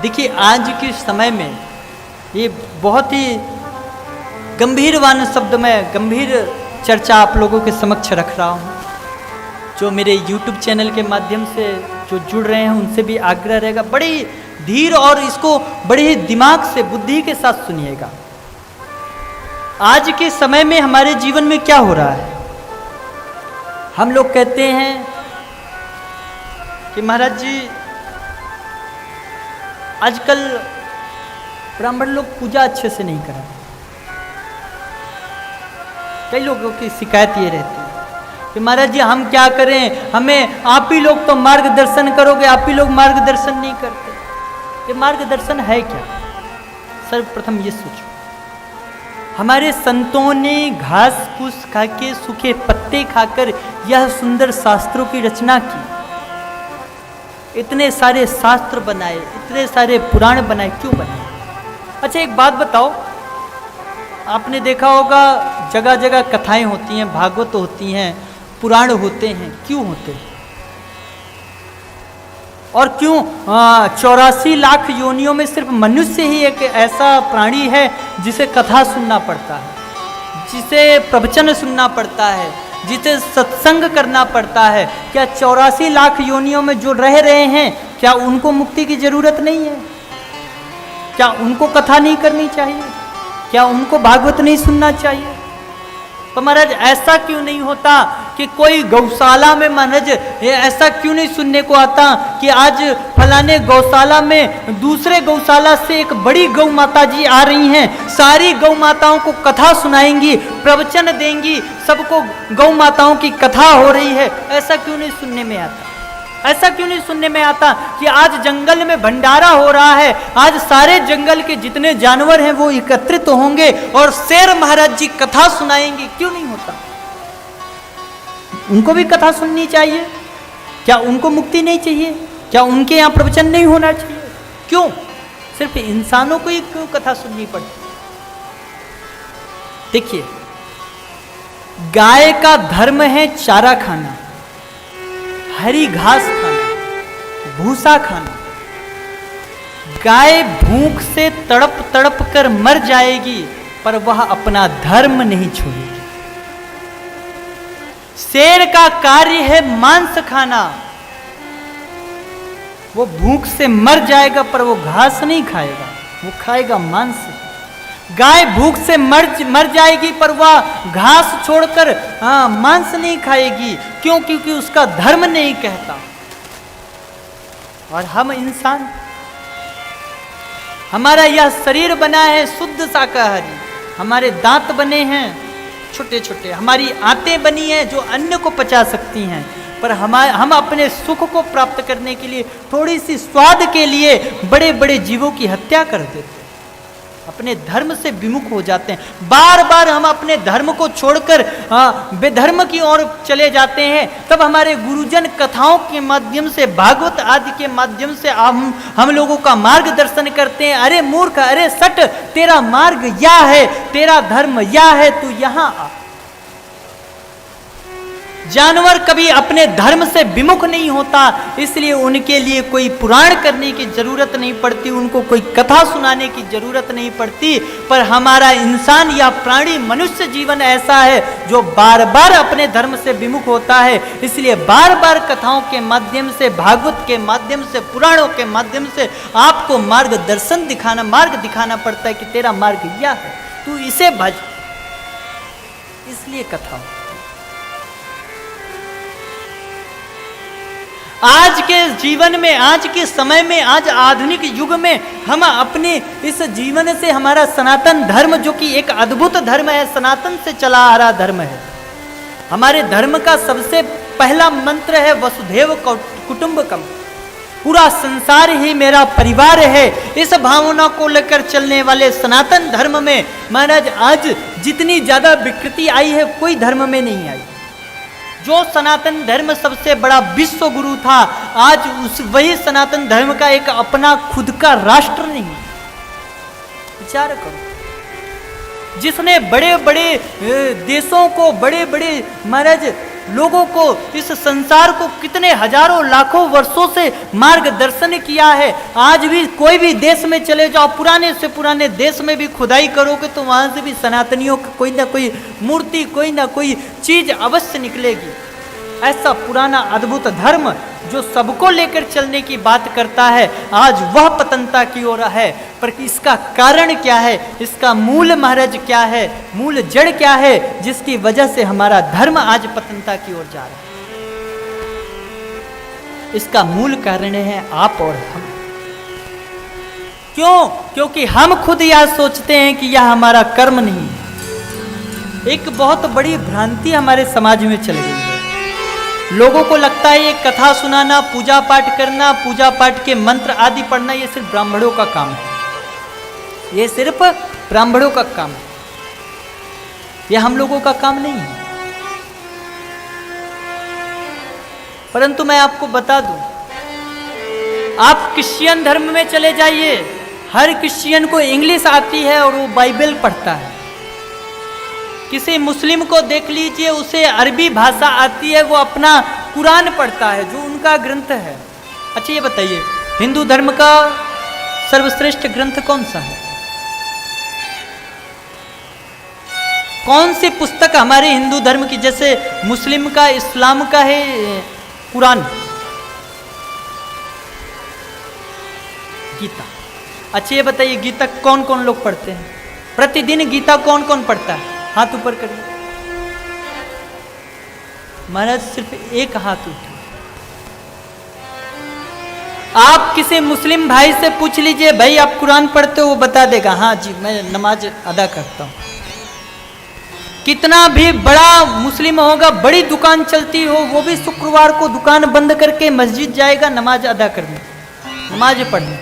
देखिए आज के समय में ये बहुत ही गंभीरवान शब्द में गंभीर चर्चा आप लोगों के समक्ष रख रहा हूँ। जो मेरे YouTube चैनल के माध्यम से जो जुड़ रहे हैं उनसे भी आग्रह रहेगा, बड़ी धीर और इसको बड़े ही दिमाग से बुद्धि के साथ सुनिएगा। आज के समय में हमारे जीवन में क्या हो रहा है? हम लोग कहते हैं कि महाराज जी आजकल ब्राह्मण लोग पूजा अच्छे से नहीं कर रहे। कई लोगों की शिकायत ये रहती है कि महाराज जी हम क्या करें, हमें आप ही लोग तो मार्गदर्शन करोगे, आप ही लोग मार्गदर्शन नहीं करते। ये मार्गदर्शन है क्या? सर्वप्रथम ये सोचो, हमारे संतों ने घास फूस खा के सूखे पत्ते खाकर यह सुंदर शास्त्रों की रचना की। इतने सारे शास्त्र बनाए, इतने सारे पुराण बनाए, क्यों बनाए? अच्छा एक बात बताओ, आपने देखा होगा जगह जगह कथाएं होती हैं, भागवत होती हैं, पुराण होते हैं, क्यों होते हैं? और क्यों 84 लाख योनियों में सिर्फ मनुष्य ही एक ऐसा प्राणी है जिसे कथा सुनना पड़ता है, जिसे प्रवचन सुनना पड़ता है, जिसे सत्संग करना पड़ता है? क्या 84 लाख योनियों में जो रह रहे हैं, क्या उनको मुक्ति की जरूरत नहीं है? क्या उनको कथा नहीं करनी चाहिए? क्या उनको भागवत नहीं सुनना चाहिए? तो महाराज ऐसा क्यों नहीं होता कि कोई गौशाला में महाराज ऐसा क्यों नहीं सुनने को आता कि आज फलाने गौशाला में दूसरे गौशाला से एक बड़ी गौ माता जी आ रही हैं, सारी गौ माताओं को कथा सुनाएंगी, प्रवचन देंगी, सबको गौ माताओं की कथा हो रही है? ऐसा क्यों नहीं सुनने में आता? ऐसा क्यों नहीं सुनने में आता कि आज जंगल में भंडारा हो रहा है, आज सारे जंगल के जितने जानवर हैं वो एकत्रित होंगे और शेर महाराज जी कथा सुनाएंगे? क्यों नहीं होता? उनको भी कथा सुननी चाहिए। क्या उनको मुक्ति नहीं चाहिए? क्या उनके यहाँ प्रवचन नहीं होना चाहिए? क्यों सिर्फ इंसानों को ही क्यों कथा सुननी पड़ती? देखिए, गाय का धर्म है चारा खाना, हरी घास खाना, भूसा खाना। गाय भूख से तड़प तड़प कर मर जाएगी पर वह अपना धर्म नहीं छोड़ेगी। शेर का कार्य है मांस खाना, वो भूख से मर जाएगा पर वो घास नहीं खाएगा, वो खाएगा मांस। गाय भूख से मर जाएगी पर वह घास छोड़कर मांस नहीं खाएगी। क्यों? क्योंकि उसका धर्म नहीं कहता। और हम इंसान, हमारा यह शरीर बना है शुद्ध शाकाहारी, हमारे दांत बने हैं छोटे छोटे, हमारी आंतें बनी हैं जो अन्न को पचा सकती हैं, पर हम अपने सुख को प्राप्त करने के लिए, थोड़ी सी स्वाद के लिए बड़े बड़े जीवों की हत्या कर देते हैं, अपने धर्म से विमुख हो जाते हैं। बार बार हम अपने धर्म को छोड़कर बेधर्म की ओर चले जाते हैं। तब हमारे गुरुजन कथाओं के माध्यम से, भागवत आदि के माध्यम से हम लोगों का मार्गदर्शन करते हैं। अरे मूर्ख, अरे सट, तेरा मार्ग यह है, तेरा धर्म यह है, तू यहाँ आ। जानवर कभी अपने धर्म से विमुख नहीं होता, इसलिए उनके लिए कोई पुराण करने की जरूरत नहीं पड़ती, उनको कोई कथा सुनाने की जरूरत नहीं पड़ती। पर हमारा इंसान या प्राणी मनुष्य जीवन ऐसा है जो बार बार अपने धर्म से विमुख होता है, इसलिए बार बार कथाओं के माध्यम से, भागवत के माध्यम से, पुराणों के माध्यम से आपको मार्गदर्शन दिखाना, मार्ग दिखाना पड़ता है कि तेरा मार्ग यह है, तू इसे भज। इसलिए कथा। आज के जीवन में, आज के समय में, आज आधुनिक युग में हम अपने इस जीवन से, हमारा सनातन धर्म जो कि एक अद्भुत धर्म है, सनातन से चला आ रहा धर्म है, हमारे धर्म का सबसे पहला मंत्र है वसुधैव कुटुंबकम, पूरा संसार ही मेरा परिवार है। इस भावना को लेकर चलने वाले सनातन धर्म में महाराज आज जितनी ज्यादा विकृति आई है कोई धर्म में नहीं आई। जो सनातन धर्म सबसे बड़ा विश्व गुरु था, आज वही सनातन धर्म का एक अपना खुद का राष्ट्र नहीं। विचार करो, जिसने बड़े बड़े देशों को, बड़े बड़े महाराज लोगों को, इस संसार को कितने हजारों लाखों वर्षों से मार्गदर्शन किया है। आज भी कोई भी देश में चले जाओ, पुराने से पुराने देश में भी खुदाई करोगे तो वहां से भी सनातनियों की कोई ना कोई मूर्ति, कोई ना कोई चीज अवश्य निकलेगी। ऐसा पुराना अद्भुत धर्म जो सबको लेकर चलने की बात करता है, आज वह पतनता की ओर है। पर इसका कारण क्या है, इसका मूल महाराज क्या है, मूल जड़ क्या है, जिसकी वजह से हमारा धर्म आज पतनता की ओर जा रहा है? इसका मूल कारण है आप और हम। क्यों? क्योंकि हम खुद यह सोचते हैं कि यह हमारा कर्म नहीं है। एक बहुत बड़ी भ्रांति हमारे समाज में चल गई है। लोगों को लगता है ये कथा सुनाना, पूजा पाठ करना, पूजा पाठ के मंत्र आदि पढ़ना, ये सिर्फ ब्राह्मणों का काम है। ये सिर्फ ब्राह्मणों का काम है, यह हम लोगों का काम नहीं है। परंतु मैं आपको बता दूं, आप क्रिश्चियन धर्म में चले जाइए, हर क्रिश्चियन को इंग्लिश आती है और वो बाइबल पढ़ता है। किसी मुस्लिम को देख लीजिए, उसे अरबी भाषा आती है, वो अपना कुरान पढ़ता है जो उनका ग्रंथ है। अच्छा ये बताइए, हिंदू धर्म का सर्वश्रेष्ठ ग्रंथ कौन सा है? कौन सी पुस्तक हमारे हिंदू धर्म की, जैसे मुस्लिम का, इस्लाम का है कुरान, गीता। अच्छा ये बताइए, गीता कौन कौन लोग पढ़ते हैं? प्रतिदिन गीता कौन कौन पढ़ता है? हाथ ऊपर करिए। महाराज सिर्फ एक हाथ उठा। आप किसी मुस्लिम भाई से पूछ लीजिए, भाई आप कुरान पढ़ते हो? वो बता देगा हाँ जी मैं नमाज अदा करता हूं। कितना भी बड़ा मुस्लिम होगा, बड़ी दुकान चलती हो, वो भी शुक्रवार को दुकान बंद करके मस्जिद जाएगा नमाज अदा करने, नमाज पढ़ने।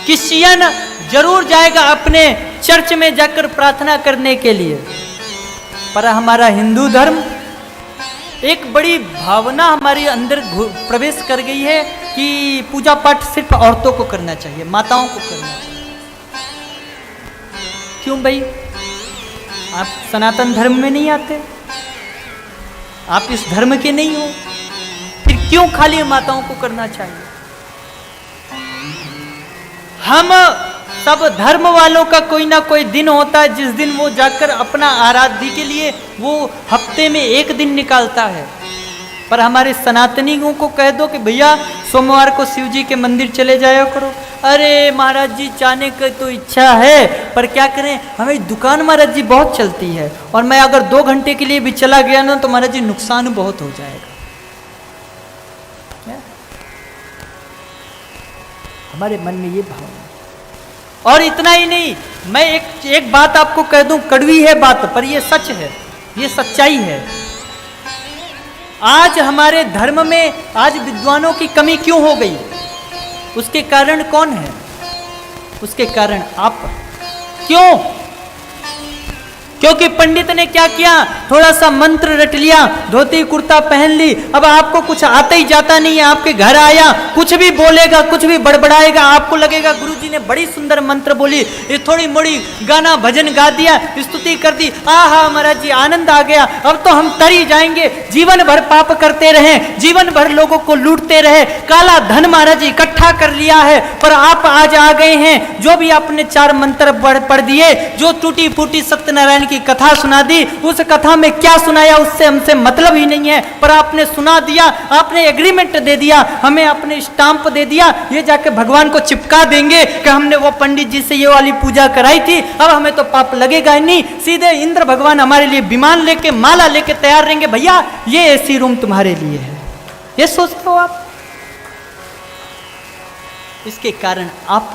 क्रिश्चियन जरूर जाएगा अपने चर्च में जाकर प्रार्थना करने के लिए। पर हमारा हिंदू धर्म, एक बड़ी भावना हमारे अंदर प्रवेश कर गई है कि पूजा पाठ सिर्फ औरतों को करना चाहिए, माताओं को करना चाहिए। क्यों भाई? आप सनातन धर्म में नहीं आते, आप इस धर्म के नहीं हो, फिर क्यों खाली माताओं को करना चाहिए? हम सब धर्म वालों का कोई ना कोई दिन होता है जिस दिन वो जाकर अपना आराध्य के लिए वो हफ्ते में एक दिन निकालता है। पर हमारे सनातनियों को कह दो कि भैया सोमवार को शिव जी के मंदिर चले जाया करो। अरे महाराज जी जाने की तो इच्छा है, पर क्या करें, हमारी दुकान महाराज जी बहुत चलती है और मैं अगर 2 घंटे के लिए भी चला गया ना तो महाराज जी नुकसान बहुत हो जाएगा। क्या? हमारे मन में ये भावना। और इतना ही नहीं, मैं एक बात आपको कह दूं, कड़वी है बात पर ये सच है, ये सच्चाई है। आज हमारे धर्म में आज विद्वानों की कमी क्यों हो गई? उसके कारण कौन है? उसके कारण आप। क्यों? क्योंकि पंडित ने क्या किया, थोड़ा सा मंत्र रट लिया, धोती कुर्ता पहन ली, अब आपको कुछ आता ही जाता नहीं है। आपके घर आया, कुछ भी बोलेगा, कुछ भी बड़बड़ाएगा, आपको लगेगा गुरुजी ने बड़ी सुंदर मंत्र बोली, ये थोड़ी मोड़ी गाना भजन गा दिया, स्तुति कर दी, आहा महाराज जी आनंद आ गया, अब तो हम तरी जाएंगे। जीवन भर पाप करते रहे, जीवन भर लोगों को लूटते रहे, काला धन महाराज जी इकट्ठा कर लिया है, पर आप आज आ गए हैं, जो भी आपने 4 मंत्र पढ़ दिए, जो टूटी फूटी सत्यनारायण की कथा सुना दी, उस कथा में क्या सुनाया उससे हमसे मतलब ही नहीं है, पर आपने सुना दिया, आपने एग्रीमेंट दे दिया, हमें अपने स्टाम्प दे दिया, ये जाके भगवान को चिपका देंगे कि हमने वो पंडित जी से ये वाली पूजा कराई थी, अब हमें तो पाप लगेगा ही नहीं। सीधे इंद्र भगवान हमारे लिए विमान लेके, माला लेके तैयार रहेंगे, भैया ये एसी रूम तुम्हारे लिए है। ये सोचते हो आप? इसके कारण आप,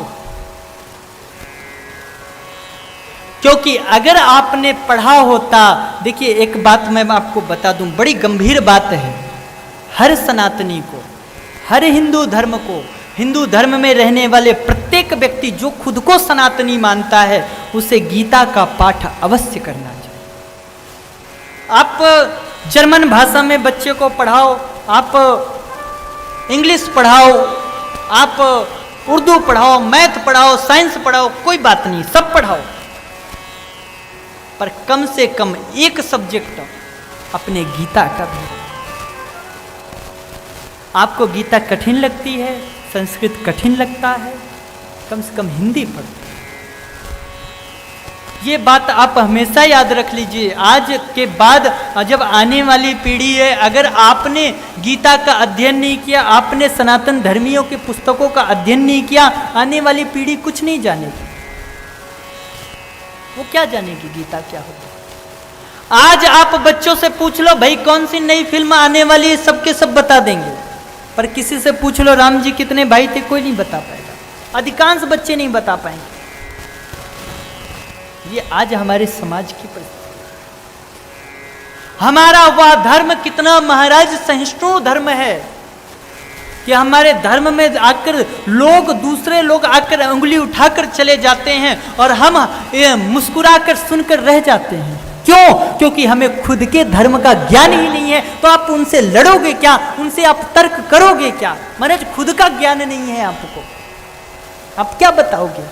क्योंकि अगर आपने पढ़ा होता, देखिए एक बात मैं आपको बता दूं, बड़ी गंभीर बात है। हर सनातनी को, हर हिंदू धर्म को, हिंदू धर्म में रहने वाले प्रत्येक व्यक्ति जो खुद को सनातनी मानता है, उसे गीता का पाठ अवश्य करना चाहिए। आप जर्मन भाषा में बच्चे को पढ़ाओ, आप इंग्लिश पढ़ाओ, आप उर्दू पढ़ाओ, मैथ पढ़ाओ, साइंस पढ़ाओ, कोई बात नहीं, सब पढ़ाओ, पर कम से कम एक सब्जेक्ट अपने गीता का भी। आपको गीता कठिन लगती है, संस्कृत कठिन लगता है, कम से कम हिंदी पढ़ो। ये बात आप हमेशा याद रख लीजिए। आज के बाद जब आने वाली पीढ़ी है, अगर आपने गीता का अध्ययन नहीं किया, आपने सनातन धर्मियों के पुस्तकों का अध्ययन नहीं किया, आने वाली पीढ़ी कुछ नहीं जानेगी। वो क्या जानेगी गीता क्या होता है। आज आप बच्चों से पूछ लो भाई कौन सी नई फिल्म आने वाली है, सबके सब बता देंगे, पर किसी से पूछ लो राम जी कितने भाई थे, कोई नहीं बता पाएगा। अधिकांश बच्चे नहीं बता पाएंगे। ये आज हमारे समाज की परिस्थिति। हमारा वह धर्म कितना महाराज सहिष्णु धर्म है कि हमारे धर्म में आकर लोग, दूसरे लोग आकर उंगली उठाकर चले जाते हैं और हम मुस्कुराकर सुनकर रह जाते हैं। क्यों? क्योंकि हमें खुद के धर्म का ज्ञान ही नहीं है। तो आप उनसे लड़ोगे क्या, उनसे आप तर्क करोगे क्या? महाराज खुद का ज्ञान नहीं है आपको, आप क्या बताओगे?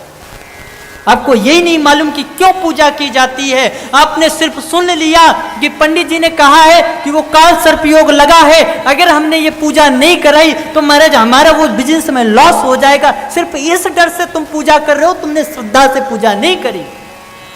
आपको यही नहीं मालूम कि क्यों पूजा की जाती है। आपने सिर्फ सुन लिया कि पंडित जी ने कहा है कि वो काल सर्प योग लगा है, अगर हमने ये पूजा नहीं कराई तो महाराज हमारा वो बिजनेस में लॉस हो जाएगा। सिर्फ इस डर से तुम पूजा कर रहे हो, तुमने श्रद्धा से पूजा नहीं करी।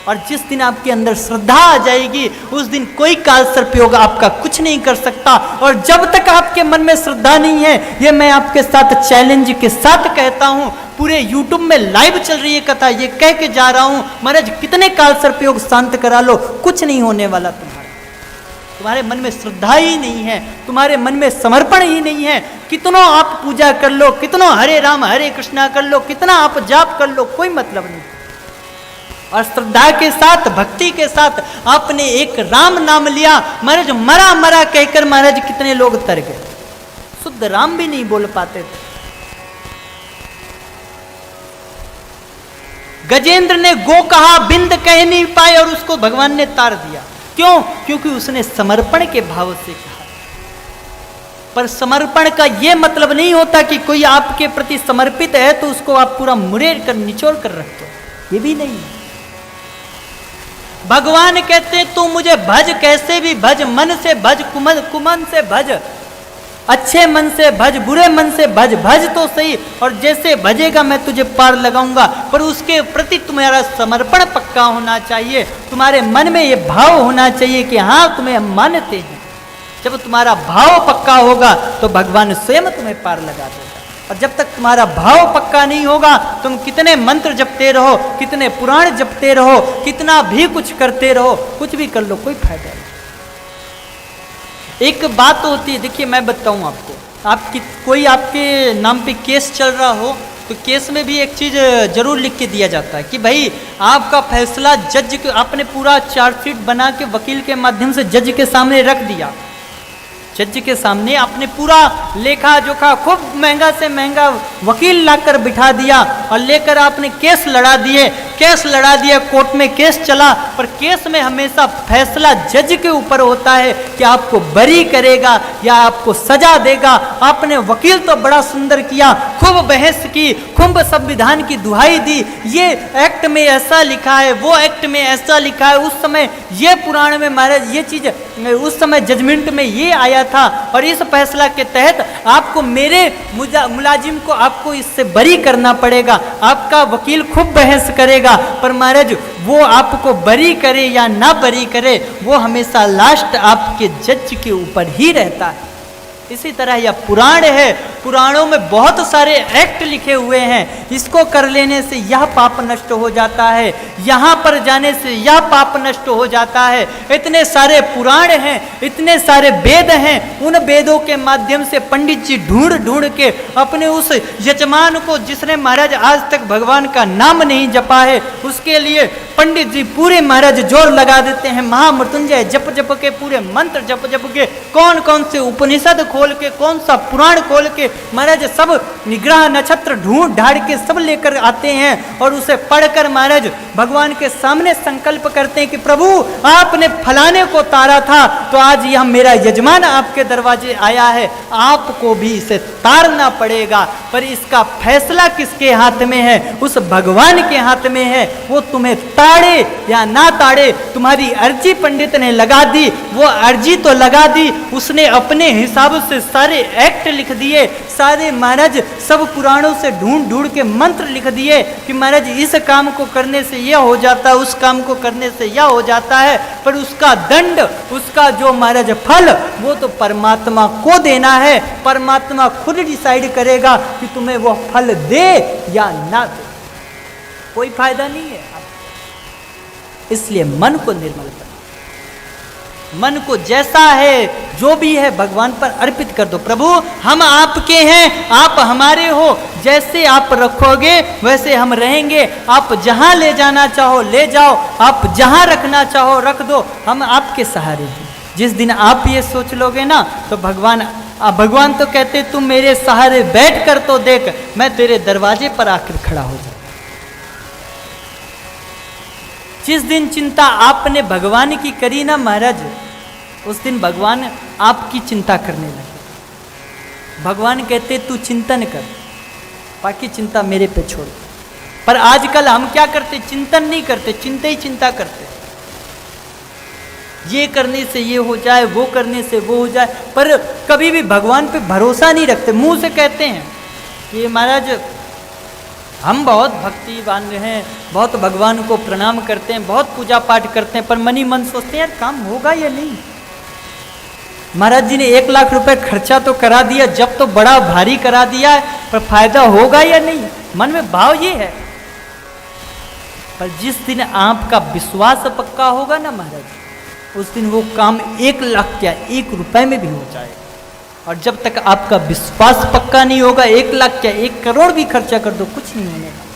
और जिस दिन आपके अंदर श्रद्धा आ जाएगी उस दिन कोई काल सर्प योग आपका कुछ नहीं कर सकता। और जब तक आपके मन में श्रद्धा नहीं है, ये मैं आपके साथ चैलेंज के साथ कहता हूं, पूरे YouTube में लाइव चल रही है कथा, ये कह के जा रहा हूं, महाराज कितने काल सर्प योग शांत करा लो, कुछ नहीं होने वाला तुम्हारे मन में श्रद्धा ही नहीं है, तुम्हारे मन में समर्पण ही नहीं है। कितनों आप पूजा कर लो, कितनों हरे राम हरे कृष्णा कर लो, कितना आप जाप कर लो, कोई मतलब नहीं। और श्रद्धा के साथ, भक्ति के साथ आपने एक राम नाम लिया, महाराज मरा मरा कहकर महाराज कितने लोग तर गए, शुद्ध राम भी नहीं बोल पाते थे। गजेंद्र ने गो कहा, बिंद कह नहीं पाए और उसको भगवान ने तार दिया। क्यों? क्योंकि उसने समर्पण के भाव से कहा। पर समर्पण का यह मतलब नहीं होता कि कोई आपके प्रति समर्पित है तो उसको आप पूरा मुरेर कर निचोड़ कर रख दो, ये भी नहीं। भगवान कहते तू मुझे भज, कैसे भी भज, मन से भज, कुमन से भज, अच्छे मन से भज, बुरे मन से भज, भज तो सही, और जैसे भजेगा मैं तुझे पार लगाऊंगा। पर उसके प्रति तुम्हारा समर्पण पक्का होना चाहिए, तुम्हारे मन में ये भाव होना चाहिए कि हाँ तुम्हें हम मानते हैं। जब तुम्हारा भाव पक्का होगा तो भगवान स्वयं तुम्हें पार लगा देगा। और जब तक तुम्हारा भाव पक्का नहीं होगा, तुम कितने मंत्र जपते रहो, कितने पुराण जपते रहो, कितना भी कुछ करते रहो, कुछ भी कर लो, कोई फायदा नहीं। एक बात तो होती है, देखिए मैं बताऊं आपको, आपकी कोई आपके नाम पे केस चल रहा हो तो केस में भी एक चीज़ जरूर लिख के दिया जाता है कि भाई आपका फैसला जज के, आपने पूरा चार्जशीट बना के वकील के माध्यम से जज के सामने रख दिया। जज के सामने आपने पूरा लेखा जोखा, खूब महंगा से महंगा वकील लाकर बिठा दिया और लेकर आपने केस लड़ा दिए, कोर्ट में केस चला। पर केस में हमेशा फैसला जज के ऊपर होता है कि आपको बरी करेगा या आपको सजा देगा। आपने वकील तो बड़ा सुंदर किया, खूब बहस की, खूब संविधान की दुहाई दी, ये एक्ट में ऐसा लिखा है, वो एक्ट में ऐसा लिखा है, उस समय ये पुराण में महाराज ये चीज, उस समय जजमेंट में ये आया था और इस फैसला के तहत आपको, मेरे मुलाजिम को आपको इससे बरी करना पड़ेगा। आपका वकील खूब बहस करेगा, पर महाराज वो आपको बरी करे या ना बरी करे, वो हमेशा लास्ट आपके जज के ऊपर ही रहता है। इसी तरह यह पुराण है, पुराणों में बहुत सारे एक्ट लिखे हुए हैं, इसको कर लेने से यह पाप नष्ट हो जाता है, यहाँ पर जाने से यह पाप नष्ट हो जाता है। इतने सारे पुराण हैं, इतने सारे वेद हैं, उन वेदों के माध्यम से पंडित जी ढूंढ ढूंढ के अपने उस यजमान को, जिसने महाराज आज तक भगवान का नाम नहीं जपा है, उसके लिए पंडित जी पूरे महाराज जोर लगा देते हैं, महामृत्युंजय जप जप के, पूरे मंत्र जप जप के, कौन कौन से उपनिषद खोल के, कौन सा पुराण खोल के महाराज सब निग्रह नक्षत्र ढूंढ ढाड़ के सब लेकर आते हैं और उसे पढ़कर महाराज भगवान के सामने संकल्प करते हैं कि प्रभु आपने फलाने को तारा था, तो आज यह मेरा यजमान आपके दरवाजे आया है, आपको भी इसे तारना पड़ेगा। पर इसका फैसला किसके हाथ में है? उस भगवान के हाथ में है। वो तुम्हें ताड़े या ना ताड़े, तुम्हारी अर्जी पंडित ने लगा दी, वो अर्जी तो लगा दी, उसने अपने हिसाब से सारे एक्ट लिख दिए, सारे महाराज सब पुराणों से ढूंढ ढूंढ के मंत्र लिख दिए कि महाराज इस काम को करने से यह हो जाता है, उस काम को करने से यह हो जाता है। पर उसका दंड, उसका जो महाराज फल, वो तो परमात्मा को देना है। परमात्मा खुद डिसाइड करेगा कि तुम्हें वो फल दे या ना दे, कोई फायदा नहीं है। इसलिए मन को निर्मल कर, मन को जैसा है जो भी है भगवान पर अर्पित कर दो। प्रभु हम आपके हैं, आप हमारे हो, जैसे आप रखोगे वैसे हम रहेंगे। आप जहां ले जाना चाहो ले जाओ, आप जहां रखना चाहो रख दो, हम आपके सहारे हैं। जिस दिन आप ये सोच लोगे ना, तो भगवान तो कहते तुम मेरे सहारे बैठ कर तो देख, मैं तेरे दरवाजे पर आकर खड़ा हो जाऊं। जिस दिन चिंता आपने भगवान की करी ना महाराज, उस दिन भगवान आपकी चिंता करने लगे। भगवान कहते तू चिंतन कर, बाकी चिंता मेरे पे छोड़। पर आजकल हम क्या करते? चिंतन नहीं करते, चिंता ही चिंता करते। ये करने से ये हो जाए, वो करने से वो हो जाए, पर कभी भी भगवान पे भरोसा नहीं रखते। मुंह से कहते हैं कि महाराज हम बहुत भक्तिवान हैं, बहुत भगवान को प्रणाम करते हैं, बहुत पूजा पाठ करते हैं, पर मन ही मन सोचते हैं यार काम होगा या नहीं। महाराज जी ने 1 लाख रुपए खर्चा तो करा दिया, जब तो बड़ा भारी करा दिया है, पर फायदा होगा या नहीं, मन में भाव ये है। पर जिस दिन आपका विश्वास पक्का होगा ना महाराज, उस दिन वो काम 1 लाख क्या 1 रुपए में भी हो जाएगा। और जब तक आपका विश्वास पक्का नहीं होगा, 1 लाख क्या 1 करोड़ भी खर्चा कर दो, कुछ नहीं होने वाला।